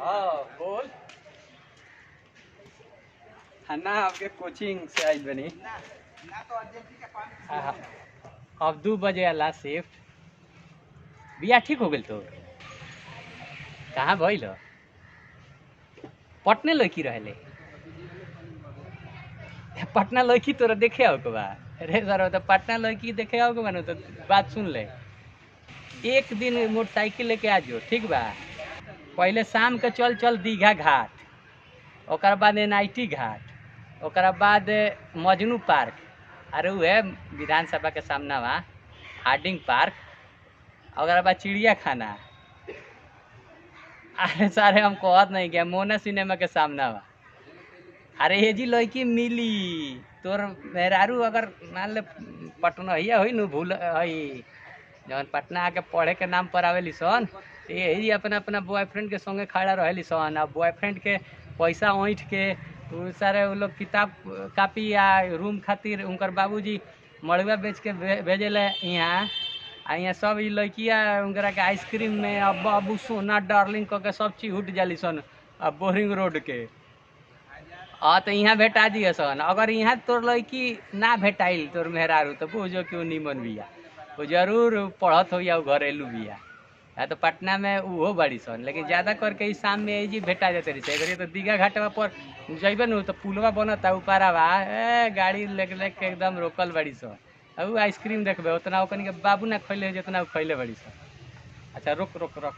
हाँ बोल। ना आपके कोचिंग से आई बनी। हाँ, अब 2 बजे अला शिफ्ट बिया ठीक हो गई। तो कहाँ भइल पटने लड़की रहले। पटना लड़की तोरा देखे आओ के बा। अरे सर तो पटना लड़की देखे आओ के बा तो बात सुन ले। एक दिन मोटरसाइकिल लेके आ जो, ठीक बा। पहले शाम के चल चल दीघा घाट, ओकर बाद NIT घाट, ओकर बाद मजनू पार्क, अरे वह विधानसभा के सामने बा हार्डिंग पार्क, ओकर बाद चिड़िया खाना। अरे सारे हम कहत नहीं क्या, मोना सिनेमा के सामने बा। अरे ये जी लड़की मिली तोर मेहरारू अगर मान ले पटना हिया हुई न भूल हई जवन पटना आके पढ़े के नाम पर आवेली सन, यही अपना अपना बॉयफ्रेंड के संगे खड़ा रहेली सन। अब बॉयफ्रेंड के पैसा ऐंठ के उ सारे वो लोग किताब कापी या रूम खातिर उनकर बाबूजी मड़ुआ बेच के भेजेले यहाँ। आ यहाँ सब ये लड़किया उनकरा के आइसक्रीम में अब बाबू सोना डार्लिंग कह के सब चीज उठ जाली सन। अब बोरिंग रोड के हाँ तो यहाँ भेटा दिए सन। अगर यहाँ तोर लड़की ना भेटाइल तोर मेहरारू तो बुझो क्यों निमन बिया, वो जरूर पढ़त हो या घरेलू बिया। या तो पटना में वो बड़ी सन, लेकिन ज्यादा करके इस शाम में जी भेटा जाते रही। तो दीघा घाटवा पर जइबे न तो पुलवा बनता ऊपर बा गाड़ी लेके एकदम रोकल बड़ी सन। अब आइसक्रीम देखबे उतना ओकनी के बाबू ना खैले जितना खैले बड़ी सन। अच्छा रुक रुक रुक।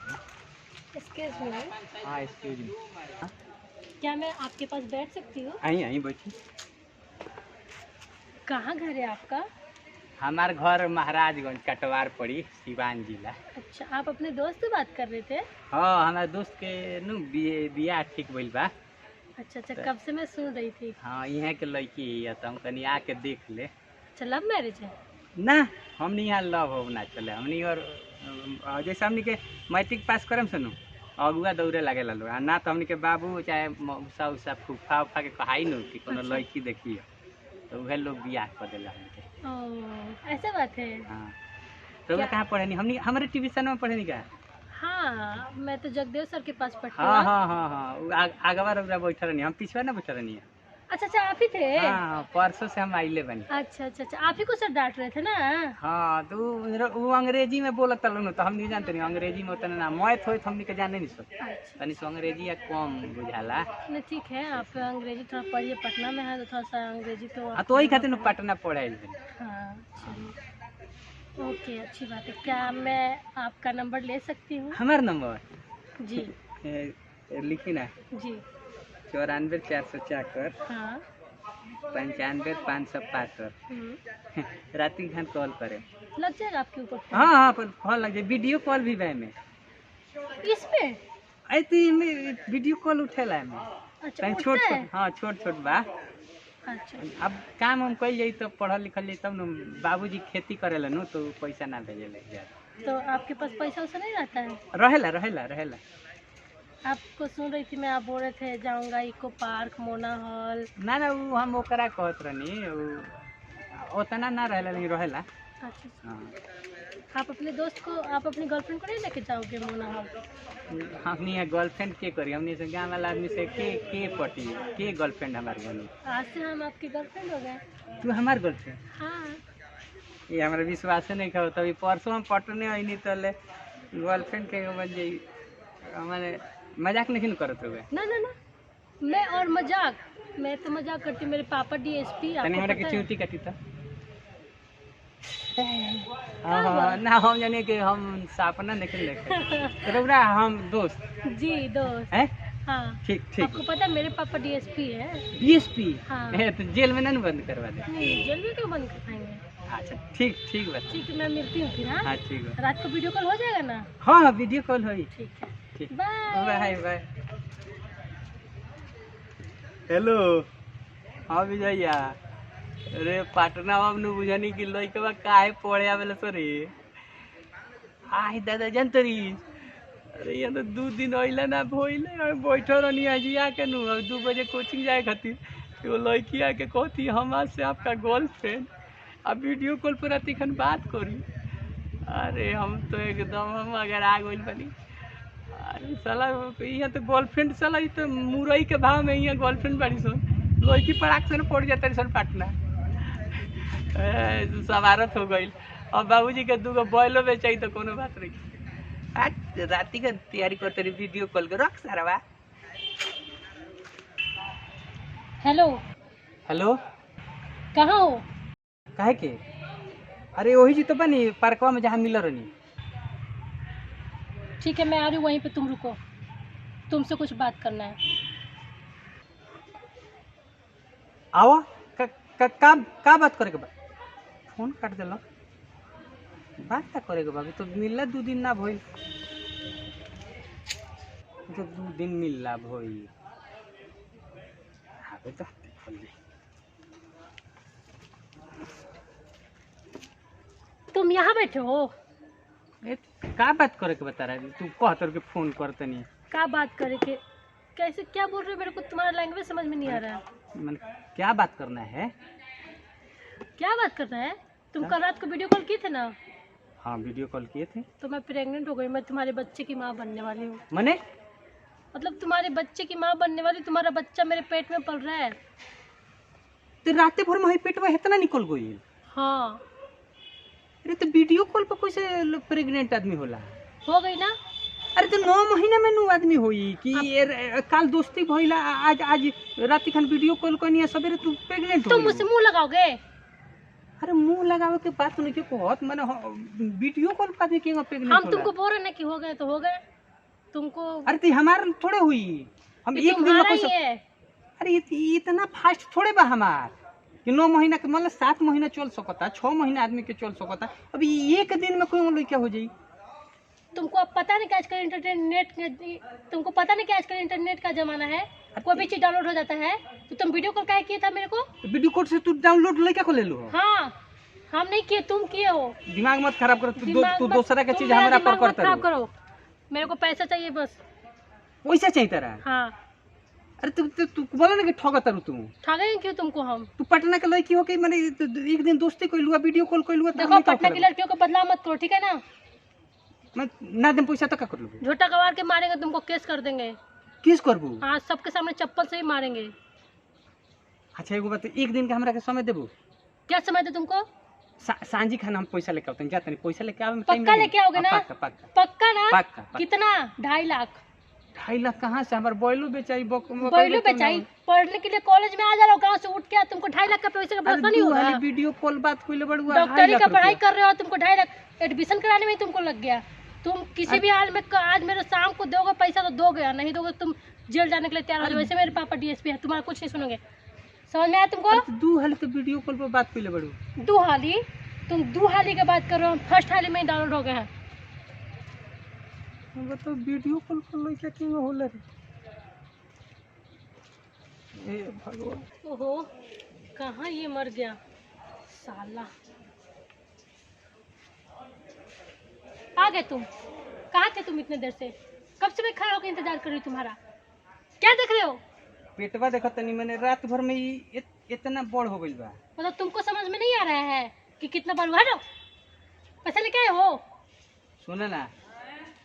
Excuse me. हाँ एक्सक्यूज मी। क्या मैं आपके पास बैठ सकती हूँ? आई आई बैठी। कहाँ घर है आपका? हमार घर महाराजगंज कटवार पड़ी, सिवान जिला। अच्छा, आप अपने दोस्त से बात कर रहे थे? हाँ हमारे दोस्त के नु बियाह ठीक भइल बा। अच्छा अच्छा, कब से मैं सुन रही थी। हाँ यहाँ के लड़की है तो हम कनी आके देख ले। अच्छा, लव मैरिज है? ना हमने यहाँ लव हो ना चले। हमने और जैसे हमने के मैट्रिक पास करम से नु अगुआ दौड़े लगे लोग, ना तो हमने के बाबू चाहे मौसा उसा फूफा उफा के कहाई नु कि कोनो लड़की देखी तो वह लोग बियाह कर दिला हमके। ऐसा बात है। हाँ तो वह कहाँ पढ़े नहीं हमने, हमारे ट्यूशन में पढ़े नहीं का। हाँ मैं तो जगदेव सर के पास पढ़ती हूँ। हाँ हाँ हाँ हाँ आगवा रउरा बैठल रहनी, हम पिछवा ना बैठल रहनी। अच्छा अच्छा, आप ही थे? हाँ परसों से हम आइले बनी। अच्छा अच्छा अच्छा, आप ही को सर डांट रहे थे ना? हाँ तो वो अंग्रेजी में बोलत तलन तो हम नहीं जानते नहीं अंग्रेजी में उतना ना मैथ होत हमनी के जाने नहीं सो। अच्छा तनी सो अंग्रेजी या कम बुझाला। नहीं ठीक है, आप अंग्रेजी थोड़ा पढ़िए, पटना में है तो थोड़ा सा अंग्रेजी तो हाँ तो वही खातिर पटना पढ़ाई। हाँ चलिए ओके, अच्छी बात है। क्या मैं आपका नंबर ले सकती हूँ? हमार नंबर जी लिखी ना जी। 94 404 हाँ 95 565 रात की खान कॉल करे लग जाएगा आपके ऊपर। हाँ हाँ पर कॉल लग जाए, वीडियो कॉल भी बा में इसमें आई तो वीडियो कॉल उठेला है में। अच्छा छोट छोट हाँ छोट छोट बा। अच्छा अब काम हम कल जाई तो पढ़ल लिखल जाई तब न बाबूजी खेती करेला नु तो पैसा ना भेजेला ज्यादा। तो आपके पास पैसा वैसा नहीं रहता है? रहेला रहेला रहेला। आपको सुन रही थी मैं, आप बोल रहे थे जाऊंगा इको पार्क, मोना हॉल। ना ना वो हम ओकरा कहत रहनी उतना ना रहेला नहीं रहेला। अच्छा हाँ आप अपने दोस्त को, आप अपनी गर्लफ्रेंड को नहीं लेके जाओगे मोना हॉल? हमनी यहाँ गर्लफ्रेंड के करी, हमनी से गाँव वाला आदमी से के पटी के गर्लफ्रेंड हमारे बनी। आज से हम आपकी गर्लफ्रेंड हो गए। तू हमार गर्लफ्रेंड? हाँ ये हमारा विश्वास नहीं करो। तभी परसों हम पटने आई तो गर्लफ्रेंड के बन जाई। हमारे मजाक नहीं करते हुए ना ना ना, मैं और मजाक, मैं तो मजाक करती हूँ। मेरे पापा DSP तनी हमरा के आपको चूटी काटी तो। हाँ, हाँ ना हम जाने कि हम सपना नहीं देखे रउरा हम दोस्त जी दोस्त हैं। हाँ ठीक ठीक। आपको पता है मेरे पापा DSP है। DSP? हाँ तो जेल में ना बंद करवा दे। नहीं, जेल में क्यों बंद कर पाएंगे? अच्छा ठीक ठीक बात। ठीक है, मैं मिलती हूँ फिर। हाँ हाँ ठीक है। रात को वीडियो कॉल हो जाएगा ना? हाँ वीडियो कॉल होई। ठीक है, ठीक बाय बाय बाय। हेलो हाँ विजया। अरे पटना अब न बुझनी कि लइकवा काहे पढ़े आवेला सरे। आई दादा जनतरी अरे ये तो 2 दिन अइला ना भइले बैठल रहनी आज आके नु 2 बजे कोचिंग जाए खातिर तो लड़की आके कहती हम आज से आपका गर्लफ्रेंड। अब वीडियो कॉल पर अतिखन बात करी। अरे हम तो एकदम हम अगर आ गइल बनी। अरे साला यहाँ तो गर्लफ्रेंड साला ये तो मुरई के भाव में यहाँ गर्लफ्रेंड बाड़ी सन लड़की पड़ाक से पड़ जाता सन पटना। सवारत हो गई। अब बाबूजी के दूगो बैलो बेचाई तो कोनो बात नहीं। आज राती का तैयारी करते रही वीडियो कॉल के रख सारा। हेलो हेलो कहाँ हो? काहे के? अरे वही जी तो बनी पार्कवा में जहाँ मिल रही। ठीक है मैं आ रही हूँ वहीं पे, तुम रुको, तुमसे कुछ बात करना है। आओ का बात करे के बा? फोन काट दिल बात का करे के बा? तो मिलला 2 दिन ना भइल। तो 2 दिन मिलला भइल। आबे तो तुम यहाँ बैठे हो? ए, का बात करे के बता रहा है? तू कहतर के फोन करते नहीं। क्या बात करे के? कैसे क्या बोल रहे हो? मेरे को तुम्हारा लैंग्वेज समझ में नहीं आ रहा है। मन क्या बात करना है? क्या बात करना है? तुम कल रात को वीडियो कॉल किए थे ना? हाँ वीडियो कॉल किए थे। तो मैं प्रेग्नेंट हो गई, मैं तुम्हारे बच्चे की माँ बनने वाली हूँ। मने मतलब तुम्हारे बच्चे की माँ बनने वाली, तुम्हारा बच्चा मेरे पेट में पल रहा है। तो रात भर में पेट में इतना निकल गई? हाँ। अरे तो वीडियो कॉल पर कैसे प्रेग्नेंट आदमी होला? हो गई ना? अरे तो 9 महीना में नु आदमी होई कि काल दोस्ती भइला, आज रात खान वीडियो कॉल करनी सवेरे तू प्रेग्नेंट हो? तुम मुझसे मुंह लगाओगे? अरे मुंह लगावे के बात नहीं के कहत माने वीडियो कॉल पर आदमी के प्रेग्नेंट हम तुमको बोल रहे ना कि हो गए तो हो गए तुमको। अरे तो हमार थोड़े हुई, हम एक दिन में कैसे? अरे इतना फास्ट थोड़े बा हमार कि 9 महीना के मतलब 7 महीना चल सकता, 6 महीना आदमी के चल सकता। अभी एक दिन में कोई लड़का हो जाई? तुमको अब पता नहीं कि आजकल इंटरनेट, तुमको पता नहीं कि आजकल इंटरनेट का जमाना है, कोई भी चीज डाउनलोड हो जाता है। तो तुम वीडियो कॉल काहे किया था मेरे को? वीडियो कॉल से तू डाउनलोड लड़का को ले लो? हाँ हम नहीं किए, तुम किए हो। दिमाग मत खराब करो तू दूसरा का चीज हमारा पर करता खराब करो। मेरे को पैसा चाहिए बस। पैसा चाहिए तेरा? हाँ। अरे तू बोला ना कि ठगत रू तू। ठगेंगे क्यों तुमको हम? तू पटना के लड़की हो के माने एक दिन दोस्ती कोई लुआ वीडियो कॉल कोई लुआ? देखो पटना की लड़कियों को बदनाम मत करो, ठीक है ना? मैं ना दम पैसा तो का कर लूं? झूठा गवार के मारेंगे, तुमको केस कर देंगे। किस करबू? हाँ सबके सामने चप्पल से ही मारेंगे। अच्छा एगो बात, एक दिन का हमरा के समय देबू? क्या समय दे तुमको? सांझी खाना हम पैसा लेके आते हैं, जाते नहीं पैसा लेके आवे में पक्का लेके आओगे ना? पक्का ना? पक्का। कितना? 2.5 लाख। 2.5 लाख कहाँ से? हमारे बैलो बेचाई बैलो बेचाई? पढ़ने के लिए कॉलेज में आ जा रहा हो, गाँव से उठ के तुमको 2.5 लाख का पैसे का भरोसा नहीं होगा? वीडियो कॉल बात कोई बड़ुआ डॉक्टरी का पढ़ाई कर रहे हो, तुमको 2.5 लाख एडमिशन कराने में ही तुमको लग गया। तुम किसी भी हाल में आज मेरे शाम को दोगे पैसा तो दोगे, नहीं दोगे तुम जेल जाने के लिए तैयार हो जाओ। वैसे मेरे पापा डीएसपी है, तुम्हारा कुछ नहीं सुनोगे। समझ में आया तुमको? 2 हाली तो वीडियो कॉल पर बात पहले बड़ू। 2 हाली? तुम 2 हाली की बात कर रहे हो, फर्स्ट हाली में ही डाउनलोड हो गए हैं। वो तो वीडियो कॉल कर लो क्या कि होला रे? ए भगवान। ओहो कहाँ ये मर गया साला। आ गए तुम? कहाँ थे तुम इतने देर से? कब से मैं खड़ा होकर इंतजार कर रही हूँ तुम्हारा। क्या देख रहे हो? पेटवा देखा तनी मैंने रात भर में इतना बड़ हो गइल बा। मतलब तुमको समझ में नहीं आ रहा है कि कितना बड़ हुआ? पैसा लेके आए हो? सुने ना,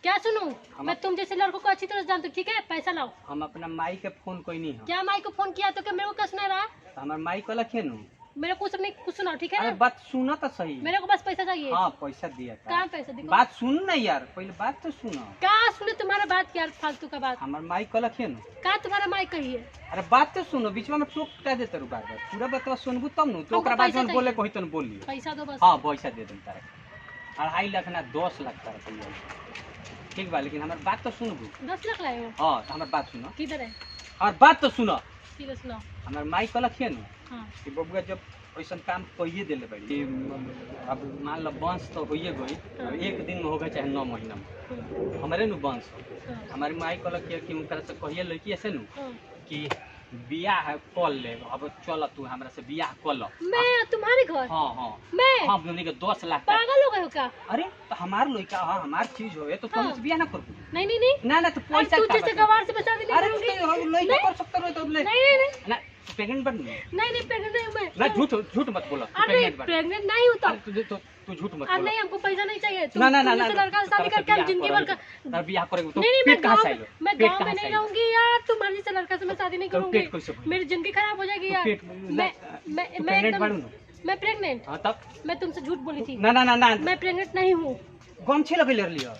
क्या सुनूं? मैं तुम जैसे लड़कों को अच्छी तरह से जानती हूँ, ठीक है? पैसा लाओ। हम अपना माई के फोन कोई नहीं है। क्या माई को फोन किया तो क्या मेरे को क्या सुना रहा? हमार माई को लखे नु मेरे को नहीं कुछ सुनाओ, ठीक है अरे ना? बात सुनो तो सही। मेरे को बस पैसा चाहिए। हाँ पैसा दिया था। कहाँ पैसा? देखो बात सुन ना यार, पहले बात तो सुनो। क्या सुने तुम्हारा बात यार, फालतू का बात। हमार माई को लखे नु क्या तुम्हारा माई कही है? अरे बात तो सुनो, बीच में टोक का देते बार बार पूरा बात सुनबू तब नु तो ओकरा बाद जन बोले कही तन बोल लियो। पैसा दो बस। हाँ पैसा दे दूं तारा 2.5 लाख ना 10 लाख तारा चाहिए, ठीक बा? लेकिन हमार बात तो सुनबू। 10 लाख लाए हो? हाँ तो हमार बात सुनो। किधर है? और बात तो सुनो। सीधे सुनाओ। हमार माई को लखे नु हाँ। कि बबुआ जब ऐसा काम कहिए दिले बड़ी, अब मान लो वंश तो होइए गई, अब एक दिन में होगा चाहे 9 महीना में हमारे नु वंश। हमारी माई कहलक कि उनका से कहिए लड़की ऐसे नु कि बियाह कर ले, अब चल तू हमरा से बियाह कर लो। मैं तुम्हारे घर? हाँ हाँ मैं? हाँ हमने के 10 लाख। पागल हो गए हो क्या? अरे तो हमार लड़का, हाँ हमार चीज होए तो तुम से बियाह ना कर? नहीं नहीं नहीं ना ना तो पैसा तू जैसे गवार से बता दे। अरे तो लड़का कर सकता रहे तो ले। नहीं नहीं नहीं ना प्रेग्नेंट बन नहीं प्रेग्नेंट नहीं हूँ मैं। ना, झूठ मत बोलो, तू अरे प्रेग्नेंट बन। प्रेग्नेंट नहीं हूँ तो अरे तू झूठ मत अब बोलो। नहीं, हमको पैसा नहीं चाहिए। ना ना ना तुम ना, मुझसे लड़का से शादी करके हम जिंदगी भर का तर बियाह करेंगे तो नहीं, पेट कहाँ से आएगा? मैं पेट गाँव में कहाँ नहीं से आएगा? रहूंगी यार। तुम्हारी से लड़का से मैं शादी नहीं तो करूंगी, पेट कैसे बनेगा? मेरी जिंदगी खराब हो जाएगी यार। पेट मैं प्रेग्नेंट एकदम बाड़ू ना? मैं प्रेग्नेंट, हाँ तब मैं तुमसे झूठ बोली थी। ना ना ना ना, मैं प्रेग्नेंट नहीं हूँ। गमछे लगे ले लियो।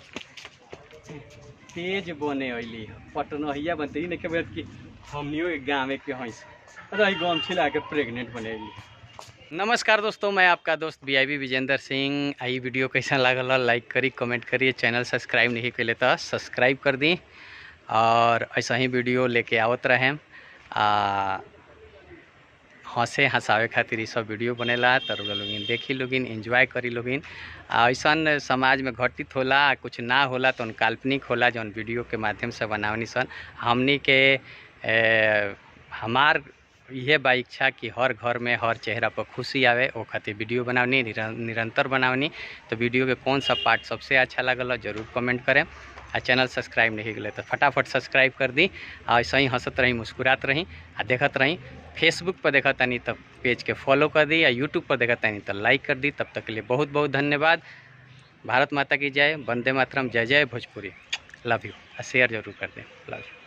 तेज बने अइली पटन हिया बनते ही नहीं के बेट कि हमनियो एक गाँव के हंस अरे गमछे ला के प्रेग्नेंट बने अइली। नमस्कार दोस्तों, मैं आपका दोस्त वीआईपी विजेंद्र सिंह। आई वीडियो कैसा लागल लाइक करी, कमेंट करिए, चैनल सब्सक्राइब नहीं कैले तो सब्सक्राइब कर दी और ऐसा ही वीडियो लेके आवत रहें। हंसे हंसावे खातिर सब वीडियो बनेला तो लोगिन देखी लोगिन एंजॉय करी लोगिन। ऐसा समाज में घटित होला, कुछ ना होला तो काल्पनिक होला जौन वीडियो के माध्यम से बनावनी सन। हमनी के हमार यह बा इच्छा कि हर घर में हर चेहरा पर खुशी आवे, वो खातिर वीडियो बनावनी, निरंतर बनावनी। तो वीडियो के कौन सा पार्ट सबसे अच्छा लगल जरूर कमेंट करें। आ चैनल सब्सक्राइब नहीं करें तो फटाफट सब्सक्राइब कर दी। ऐसा ही हंसत रही, मुस्कुरात रही आ देखत रही। फेसबुक पर देखा तनी तब पेज के फॉलो कर दी, या यूट्यूब पर देखा तनी तो लाइक कर दी। तब तक के लिए बहुत बहुत धन्यवाद। भारत माता की जय, वंदे मातरम, जय जय भोजपुरी। Love you. शेयर जरूर कर दें। Love you.